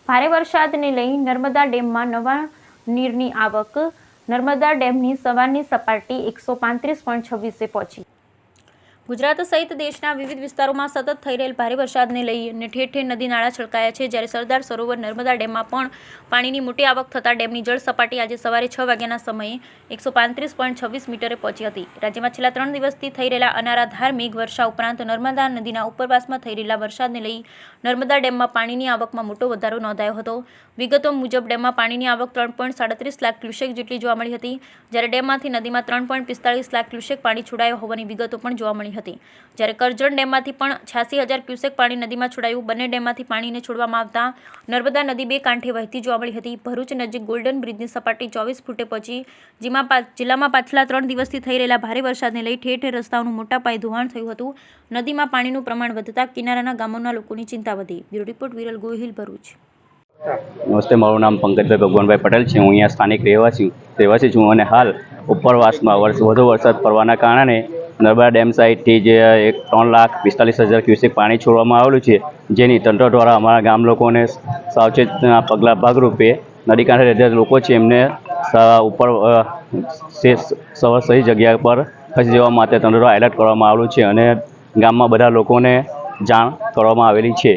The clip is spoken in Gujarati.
ભારે વરસાદને લઈ નર્મદા ડેમમાં નવા નીરની આવક. નર્મદા ડેમની સવારની સપાટી 135.26 પહોંચી. ગુજરાત સહિત દેશના વિવિધ વિસ્તારોમાં સતત થઈ રહેલ ભારે વરસાદને લઈને ઠેર ઠેર નદી નાળા છલકાયા છે. જ્યારે સરદાર સરોવર નર્મદા ડેમમાં પણ પાણીની મોટી આવક થતાં ડેમની જળ સપાટી આજે સવારે 6 વાગ્યાના સમયે 135.26 મીટરે પહોંચી હતી. રાજ્યમાં છેલ્લા 3 દિવસથી થઈ રહેલા અનારાધાર મેઘ વર્ષા ઉપરાંત નર્મદા નદીના ઉપરવાસમાં થઈ રહેલા વરસાદને લઈ નર્મદા ડેમમાં પાણીની આવકમાં મોટો વધારો નોંધાયો હતો. વિગતો મુજબ ડેમમાં પાણીની આવક 3.37 લાખ ક્યુસેક જેટલી જોવા મળી હતી. જ્યારે ડેમમાંથી નદીમાં 3.45 લાખ ક્યુસેક પાણી છોડાયો હોવાની વિગતો પણ જોવા મળી હતી. જ્યારે કરજણ ડેમમાંથી પણ 86,000 ક્યુસેક પાણી નદીમાં છોડાયું. બંને ડેમમાંથી પાણીને છોડવામાં આવતા નર્મદા નદી બે કાંઠે વહેતી જોવા મળી હતી. ભરૂચ નજીક ગોલ્ડન બ્રિજની સપાટી 24 ફૂટે પહોંચી. જિલ્લામાં પાછલા 3 દિવસથી થઈ રહેલા ભારે વરસાદને લઈ ઠેર ઠેર રસ્તાઓનું મોટા પાયે ધોવાણ થયું હતું. નદીમાં પાણીનું પ્રમાણ વધતા કિનારાના ગામોના લોકોની ચિંતા વધી. Bureau report Viral Gohil, Bharuch. નમસ્તે, મારું નામ પંકજભાઈ ભગવાનભાઈ પટેલ છે. હું અહીંયા સ્થાનિક રહેવાસી છું અને હાલ ઉપરવાસમાં વધુ વરસાદ પડવાના કારણે નર્મદા ડેમ સાઇડથી જે 3,45,000 ક્યુસેક પાણી છોડવામાં આવેલું છે, જેની તંત્ર દ્વારા અમારા ગામ લોકોને સાવચેતના પગલાં ભાગરૂપે નદી કાંઠે રહેતા લોકો છે એમને ઉપર સહી જગ્યા પર ખસી જવા માટે તંત્ર દ્વારા એલર્ટ કરવામાં આવેલું છે અને ગામમાં બધા લોકોને જાણ કરવામાં આવેલી છે.